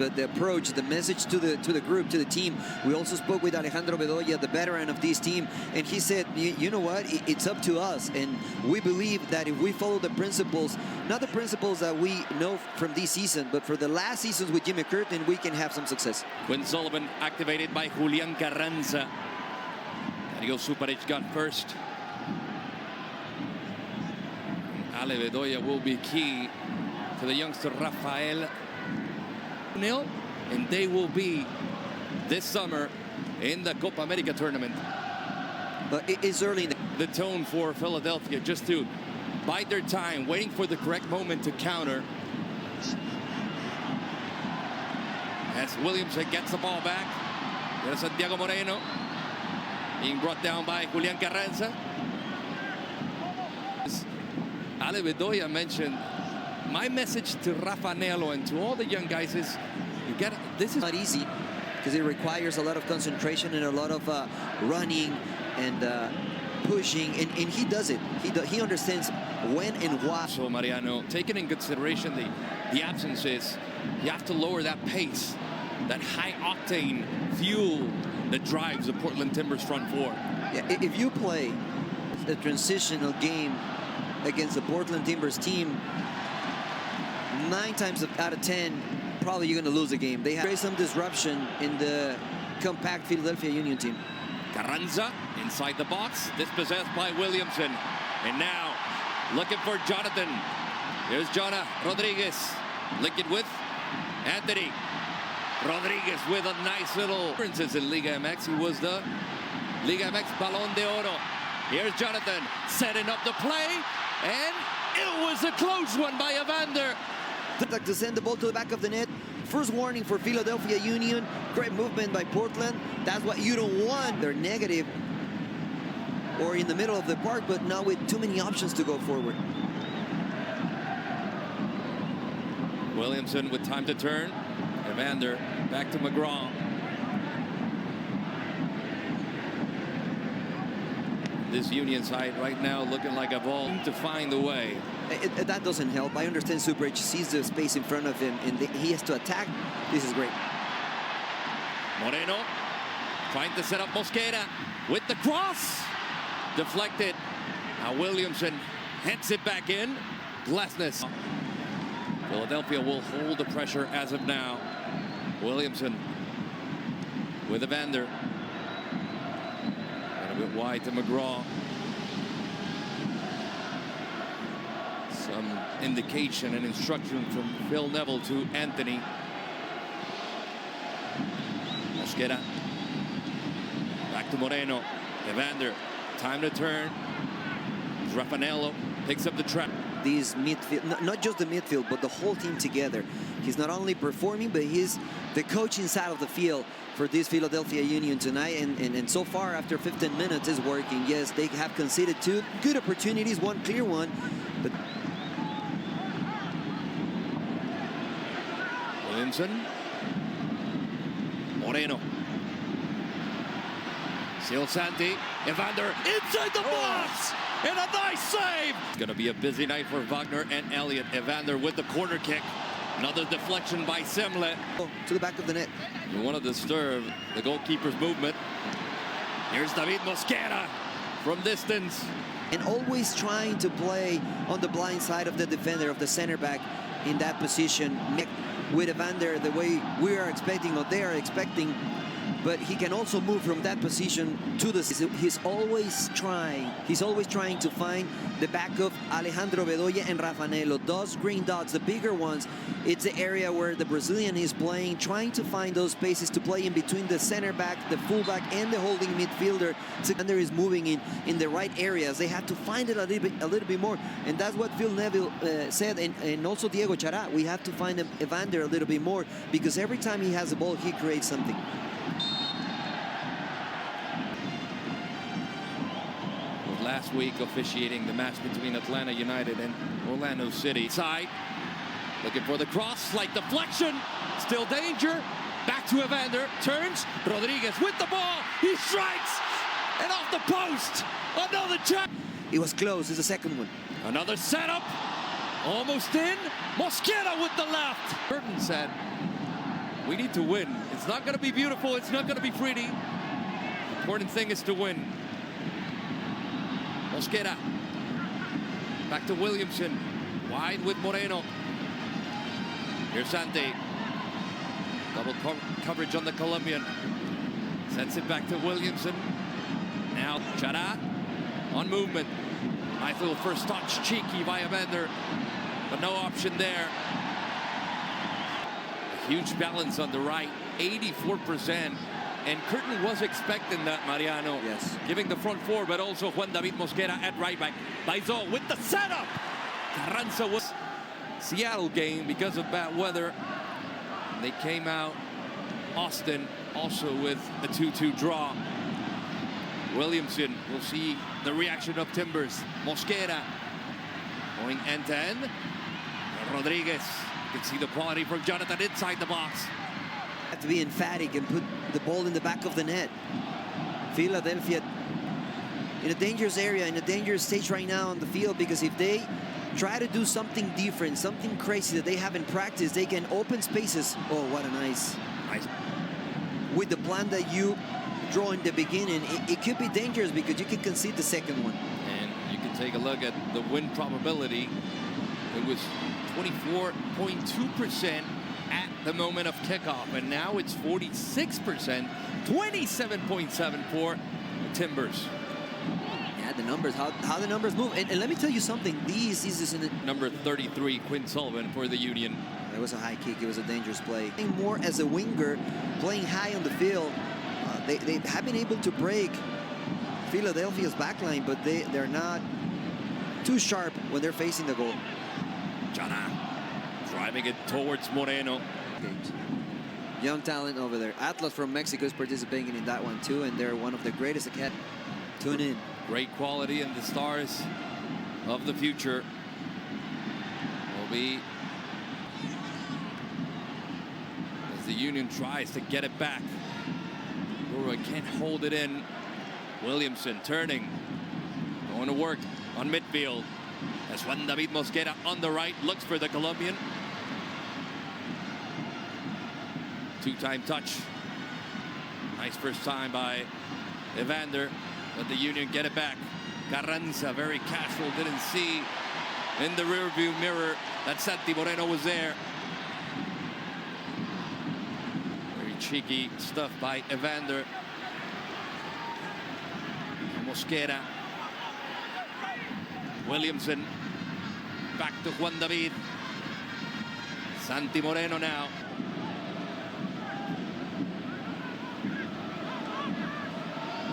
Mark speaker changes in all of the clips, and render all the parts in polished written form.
Speaker 1: The approach, the message to the group, to the team. We also spoke with Alejandro Bedoya, the veteran of this team, and he said, you know what, it's up to us, and we believe that if we follow the principles, not the principles that we know from this season, but for the last seasons with Jimmy Curtin, we can have some success.
Speaker 2: Quinn Sullivan activated by Julian Carranza. Dario Suparic got first. Ale Bedoya will be key to the youngster Rafael. And they will be this summer in the Copa America tournament.
Speaker 1: But it's early.
Speaker 2: The tone for Philadelphia, just to bide their time, waiting for the correct moment to counter. As Williamson gets the ball back. There's Santiago Moreno being brought down by Julian Carranza. Ale Bedoya mentioned, my message to Rafa Nelo and to all the young guys is, this is
Speaker 1: not easy because it requires a lot of concentration and a lot of running and pushing, and he does it. He understands when and why.
Speaker 2: So Mariano, taking in consideration the absences, you have to lower that pace, that high-octane fuel that drives the Portland Timbers front four.
Speaker 1: Yeah, if you play a transitional game against the Portland Timbers team, 9 times out of 10, probably you're going to lose the game. They have some disruption in the compact Philadelphia Union team.
Speaker 2: Carranza inside the box, dispossessed by Williamson. And now looking for Jonathan. Here's Jonah Rodriguez. Linking with Anthony. Rodriguez with a nice little appearances in Liga MX. He was the Liga MX Balón de Oro. Here's Jonathan setting up the play, and it was a close one by Evander.
Speaker 1: To send the ball to the back of the net. First warning for Philadelphia Union. Great movement by Portland. That's what you don't want. They're negative or in the middle of the park, but now with too many options to go forward.
Speaker 2: Williamson with time to turn. Evander back to McGraw. This Union side right now looking like a ball to find the way.
Speaker 1: That doesn't help. I understand Suparic sees the space in front of him and he has to attack. This is great.
Speaker 2: Moreno trying to set up Mosquera with the cross. Deflected. Now Williamson heads it back in. Glasness. Philadelphia will hold the pressure as of now. Williamson with Evander. A bit wide to McGraw. Some indication and instruction from Phil Neville to Anthony. Mosquera. Back to Moreno. Evander. Time to turn. Raffanello picks up the trap.
Speaker 1: These midfield, not just the midfield, but the whole team together. He's not only performing, but he's the coach inside of the field for this Philadelphia Union tonight. And so far, after 15 minutes, is working. Yes, they have conceded 2 good opportunities, 1 clear one. But
Speaker 2: Williamson. Moreno. Sil Santi. Evander inside the box! And a nice save! It's going to be a busy night for Wagner and Elliott. Evander with the corner kick. Another deflection by Semle.
Speaker 1: To the back of the net.
Speaker 2: You want to disturb the goalkeeper's movement. Here's David Mosquera from distance.
Speaker 1: And always trying to play on the blind side of the defender, of the center back in that position. With Evander the way we are expecting, or they are expecting. But he can also move from that position to the... He's always trying to find the back of Alejandro Bedoya and Raffanello. Those green dots, the bigger ones, it's the area where the Brazilian is playing, trying to find those spaces to play in between the center back, the fullback, and the holding midfielder. Evander is moving in the right areas. They have to find it a little bit more. And that's what Phil Neville said, and also Diego Chará. We have to find Evander a little bit more, because every time he has the ball, he creates something.
Speaker 2: Last week officiating the match between Atlanta United and Orlando City. Side, looking for the cross, slight deflection, still danger. Back to Evander, turns, Rodriguez with the ball, he strikes, and off the post, another check.
Speaker 1: It was close, it's the second one.
Speaker 2: Another setup, almost in, Mosquera with the left. Burton said, We need to win. It's not going to be beautiful. It's not going to be pretty. The important thing is to win. Mosquera. Back to Williamson. Wide with Moreno. Here's Sante. Double coverage on the Colombian. Sends it back to Williamson. Now Chara on movement. Nice little first touch, cheeky by Evander, but no option there. A huge balance on the right, 84%. And Curtin was expecting that, Mariano.
Speaker 1: Yes.
Speaker 2: Giving the front four, but also Juan David Mosquera at right back. Baizo with the setup. Carranza was Seattle game because of bad weather. They came out. Austin also with a 2-2 draw. Williamson will see the reaction of Timbers. Mosquera going end to end. Rodriguez, you can see the quality from Jonathan inside the box.
Speaker 1: Have to be emphatic and put the ball in the back of the net. Philadelphia in a dangerous area, in a dangerous stage right now on the field, because if they try to do something different, something crazy that they haven't practiced, they can open spaces. Oh, what a nice. With the plan that you draw in the beginning, it could be dangerous because you can concede the second one.
Speaker 2: And you can take a look at the win probability. It was 24.2% at the moment of kickoff, and now it's 46%, 27.7 for the Timbers.
Speaker 1: Yeah, the numbers, how the numbers move. And let me tell you something, this is
Speaker 2: number 33, Quinn Sullivan for the Union.
Speaker 1: It was a high kick, it was a dangerous play. More as a winger, playing high on the field. They have been able to break Philadelphia's backline, but they're not too sharp when they're facing the goal.
Speaker 2: Jana driving it towards Moreno.
Speaker 1: Young talent over there. Atlas from Mexico is participating in that one too, and they're one of the greatest academies. Tune in.
Speaker 2: Great quality, and the stars of the future will be as the Union tries to get it back. Uruguay can't hold it in. Williamson turning, going to work on midfield. As Juan David Mosquera on the right looks for the Colombian. Two-time touch. Nice first time by Evander. Let the Union get it back. Carranza, very casual, didn't see in the rearview mirror that Santi Moreno was there. Very cheeky stuff by Evander. Mosquera. Williamson. Back to Juan David. Santi Moreno now.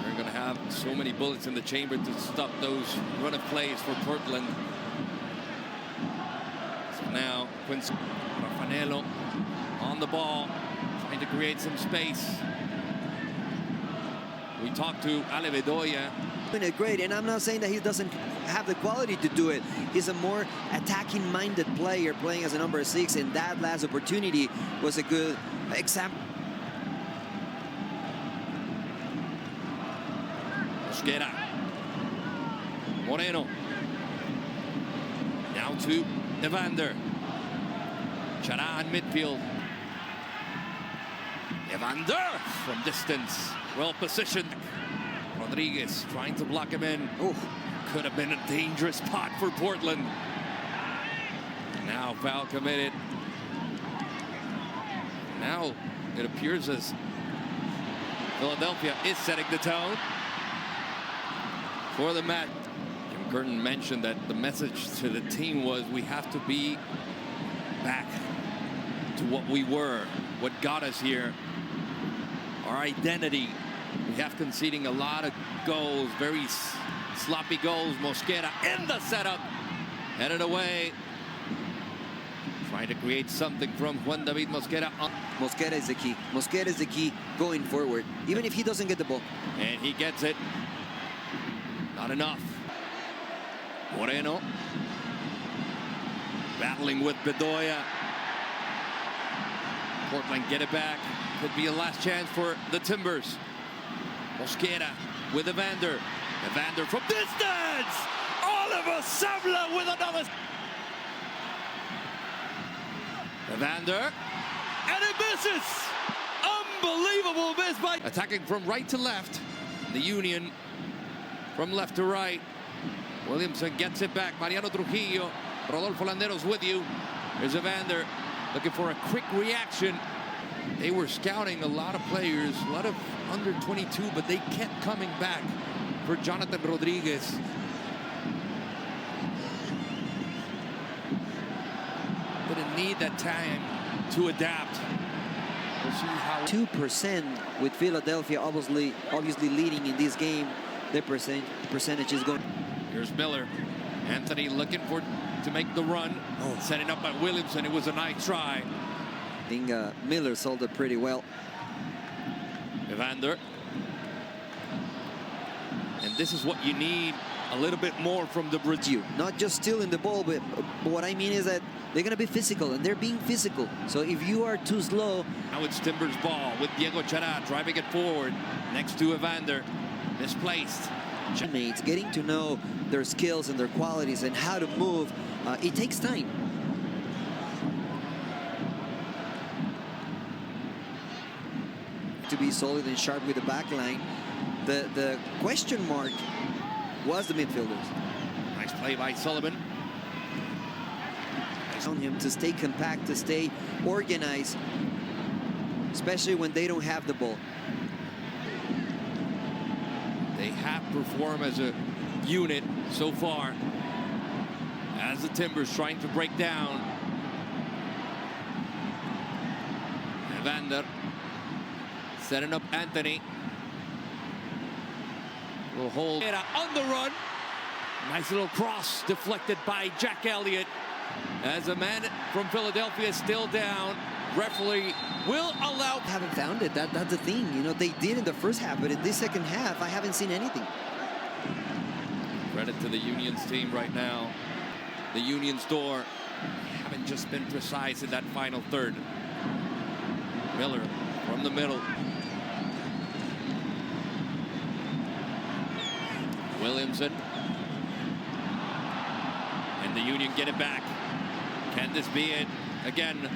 Speaker 2: They're going to have so many bullets in the chamber to stop those run of plays for Portland. So now Quincy Rafanello on the ball, trying to create some space. We talked to Ale Bedoya.
Speaker 1: Great, and I'm not saying that he doesn't have the quality to do it. He's a more attacking-minded player playing as a number 6, and that last opportunity was a good example.
Speaker 2: Mosquera. Moreno. Now to Evander. Chara in midfield. Evander from distance. Well positioned. Rodriguez trying to block him in.
Speaker 1: Oh,
Speaker 2: could have been a dangerous spot for Portland. Now foul committed. Now it appears as Philadelphia is setting the tone for the match. Jim Curtin mentioned that the message to the team was we have to be back to what we were, what got us here, our identity. We have conceding a lot of goals, very sloppy goals. Mosquera in the setup, headed away. Trying to create something from Juan David Mosquera.
Speaker 1: Mosquera is the key. Mosquera is the key going forward, even if he doesn't get the ball.
Speaker 2: And he gets it. Not enough. Moreno. Battling with Bedoya. Portland get it back. Could be a last chance for the Timbers. Mosquera with Evander. Evander from distance! Oliver Savla with another. Evander. And it misses! Unbelievable miss by... Attacking from right to left. The Union from left to right. Williamson gets it back. Mariano Trujillo. Rodolfo Landeros with you. There's Evander looking for a quick reaction. They were scouting a lot of players, a lot of under 22, but they kept coming back for Jonathan Rodriguez. Didn't need that time to adapt. We'll see how
Speaker 1: 2% with Philadelphia obviously leading in this game. Their percentage is going.
Speaker 2: Here's Miller. Anthony looking to make the run. Setting up by Williamson. It was a nice try.
Speaker 1: I think Miller sold it pretty well.
Speaker 2: Evander. And this is what you need a little bit more from the Brazil.
Speaker 1: Not just stealing the ball, but what I mean is that they're going to be physical, and they're being physical. So if you are too slow...
Speaker 2: Now it's Timbers' ball with Diego Chará driving it forward next to Evander. Misplaced.
Speaker 1: Teammates, getting to know their skills and their qualities and how to move, it takes time. To be solid and sharp with the back line. The question mark was the midfielders.
Speaker 2: Nice play by Sullivan.
Speaker 1: On him to stay compact, to stay organized, especially when they don't have the ball.
Speaker 2: They have performed as a unit so far. As the Timbers trying to break down. Evander setting up Anthony. Will hold it on the run. Nice little cross deflected by Jack Elliott. As a man from Philadelphia is still down. Referee will allow.
Speaker 1: Haven't found it. That's the thing. You know, they did in the first half, but in this second half, I haven't seen anything.
Speaker 2: Credit to the Union's team right now. The Union's door haven't just been precise in that final third. Miller from the middle. Williamson. And the Union get it back. Can this be it again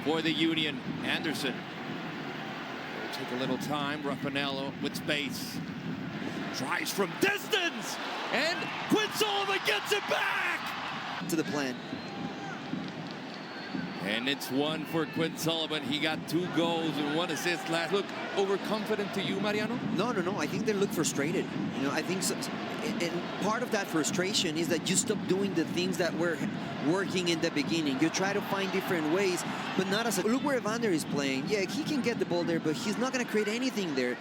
Speaker 2: for the Union? Anderson. It'll take a little time. Raffanello with space. Tries from distance. And Quinn Sullivan gets it back.
Speaker 1: To the plan.
Speaker 2: And it's one for Quinn Sullivan. He got 2 goals and 1 assist last. Look overconfident to you, Mariano?
Speaker 1: No. I think they look frustrated. You know, I think so, and part of that frustration is that you stop doing the things that were working in the beginning. You try to find different ways, but not as a... Look where Evander is playing. Yeah, he can get the ball there, but he's not going to create anything there.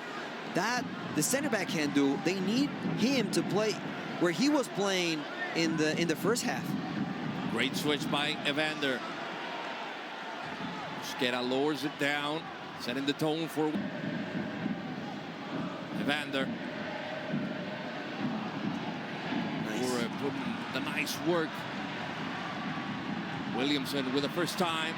Speaker 1: That the center back can do. They need him to play where he was playing in the first half.
Speaker 2: Great switch by Evander. Mosquera lowers it down, setting the tone for Evander. Nice. Putting the nice work. Williamson with the first time.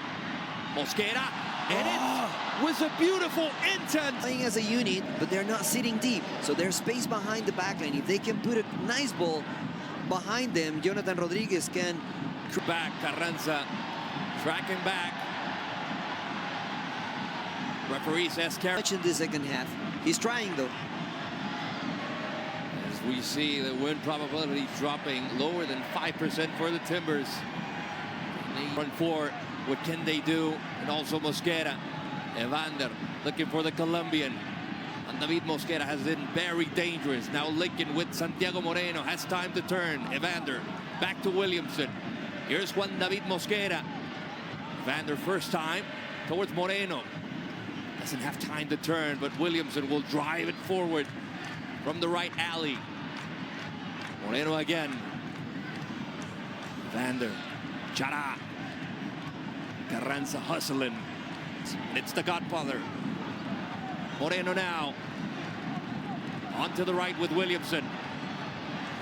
Speaker 2: Mosquera, and it was a beautiful intent.
Speaker 1: Playing as a unit, but they're not sitting deep, so there's space behind the back line. If they can put a nice ball behind them, Jonathan Rodriguez can...
Speaker 2: Back, Carranza tracking back. Referee says
Speaker 1: much in the second half. He's trying though.
Speaker 2: As we see the win probability dropping lower than 5% for the Timbers. They run for what can they do? And also Mosquera. Evander looking for the Colombian. And David Mosquera has been very dangerous. Now Lincoln with Santiago Moreno has time to turn. Evander back to Williamson. Here's Juan David Mosquera. Evander first time towards Moreno. Doesn't have time to turn, but Williamson will drive it forward from the right alley. Moreno again. Evander. Chará. Carranza hustling. And it's the Godfather. Moreno now. On to the right with Williamson.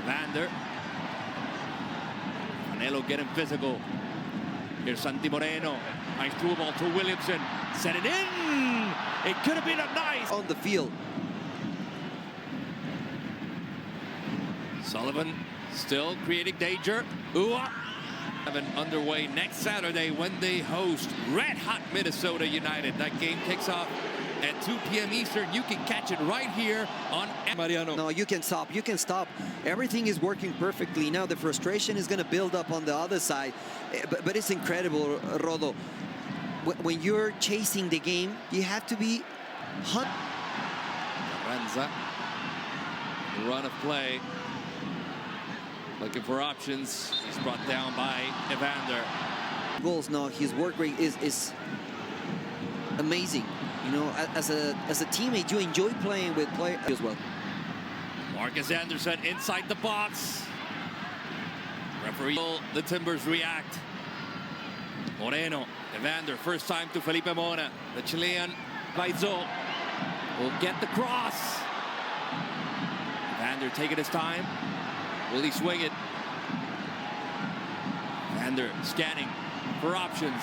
Speaker 2: Evander. Canelo getting physical. Here's Santi Moreno. Nice through ball to Williamson. Set it in. It could have been a nice.
Speaker 1: On the field.
Speaker 2: Sullivan still creating danger. Ua. Underway next Saturday when they host red-hot Minnesota United. That game kicks off at 2 p.m. Eastern. You can catch it right here on Mariano.
Speaker 1: No, you can stop. You can stop. Everything is working perfectly. Now the frustration is going to build up on the other side. But it's incredible, Rodo. When you're chasing the game, you have to be...
Speaker 2: Ranza. Run of play. Looking for options. He's brought down by Evander.
Speaker 1: Goals. No, his work rate is amazing. You know, as a teammate, you enjoy playing with players as well.
Speaker 2: Marcus Anderson inside the box. Referee. The Timbers react. Moreno. Evander. First time to Felipe Mora. The Chilean Baizo will get the cross. Evander taking his time. Will he swing it? Evander scanning for options.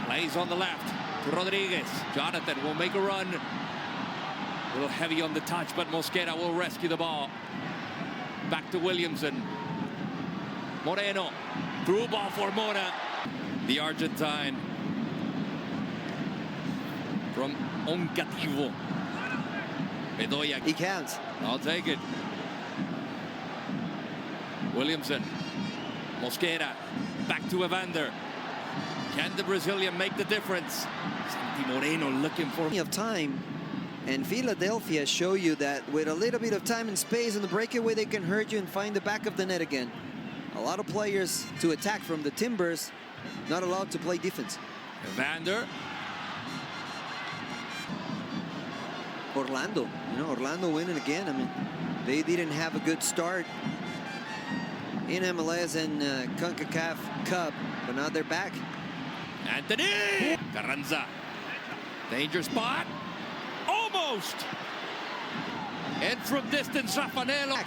Speaker 2: Plays on the left to Rodriguez. Jonathan will make a run. A little heavy on the touch, but Mosquera will rescue the ball. Back to Williamson. Moreno. Through ball for Mora. The Argentine from Oncativo. Bedoya.
Speaker 1: He counts.
Speaker 2: I'll take it. Williamson. Mosquera. Back to Evander. Can the Brazilian make the difference? Santi Moreno looking for...
Speaker 1: Of time. And Philadelphia show you that with a little bit of time and space in the breakaway, they can hurt you and find the back of the net again. A lot of players to attack from the Timbers, not allowed to play defense.
Speaker 2: Evander.
Speaker 1: Orlando, you know, Orlando winning again. I mean, they didn't have a good start in MLS and CONCACAF Cup, but now they're back.
Speaker 2: Anthony! Carranza. Danger spot. Almost! And from distance, Raffanello.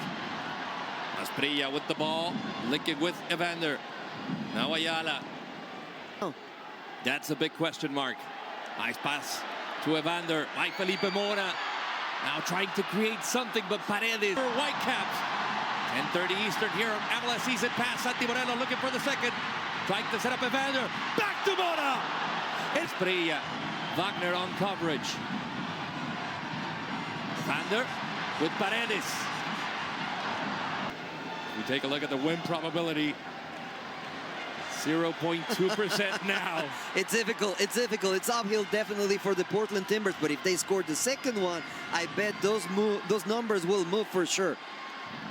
Speaker 2: Asprilla with the ball. Linking with Evander. Now Ayala.
Speaker 1: Oh.
Speaker 2: That's a big question mark. Nice pass to Evander by Felipe Mora. Now trying to create something, but Paredes for Whitecaps. 10:30 Eastern here on MLS season pass. Santi Moreno looking for the second. Trying to set up Evander. Back to Mora. It's Asprilla. Wagner on coverage. Evander with Paredes. We take a look at the win probability. 0.2% now.
Speaker 1: It's difficult. It's difficult. It's uphill definitely for the Portland Timbers, but if they scored the second one, I bet those numbers will move for sure.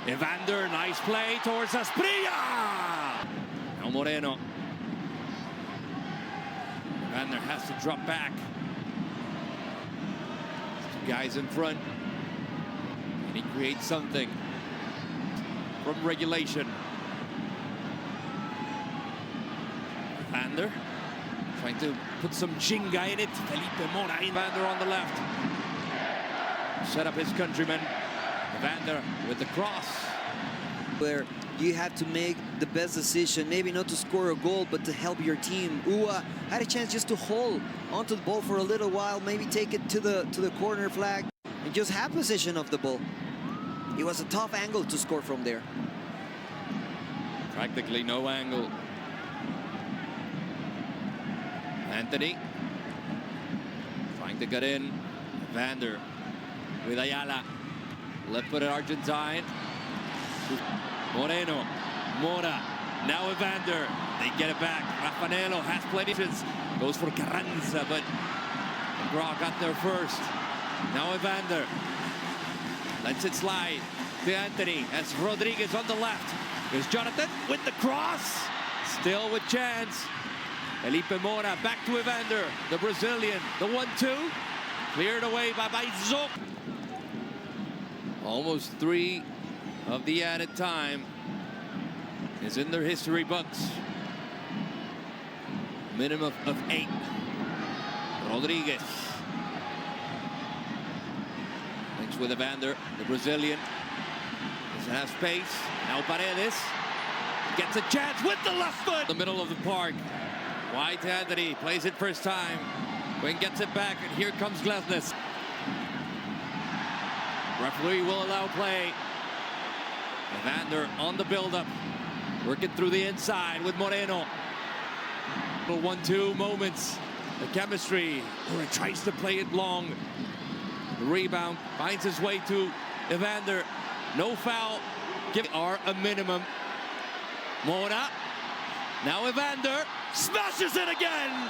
Speaker 2: Evander, nice play towards Asprilla. Now Moreno. Evander has to drop back. Two guys in front. And he creates something from regulation. Evander trying to put some chinga in it. Felipe Mora. Evander on the left. Set up his countryman. Evander with the cross.
Speaker 1: Where you have to make the best decision, maybe not to score a goal, but to help your team. Ua had a chance just to hold onto the ball for a little while, maybe take it to the corner flag, and just have possession of the ball. It was a tough angle to score from there.
Speaker 2: Practically no angle. Anthony trying to get in. Evander with Ayala. Left-footed Argentine. Moreno. Mora. Now Evander. They get it back. Raffanello has plenty. Goes for Carranza, but McGraw got there first. Now Evander. Lets it slide to Anthony as Rodriguez on the left. Here's Jonathan with the cross. Still with chance. Felipe Mora back to Evander. The Brazilian. The 1-2. Cleared away by Baizo. Almost 3 of the added time is in their history books. Minimum of 8. Rodriguez. Thanks with Evander, the Brazilian. Doesn't have space. Now Paredes gets a chance with the left foot. The middle of the park. Wide to Anthony. Plays it first time. Wing gets it back, and here comes Glesnes. Referee will allow play. Evander on the build-up. Working through the inside with Moreno. Little 1-2 moments. The chemistry. Oh, tries to play it long. The rebound finds his way to Evander. No foul. Give are a minimum. Mona. Now Evander smashes it again.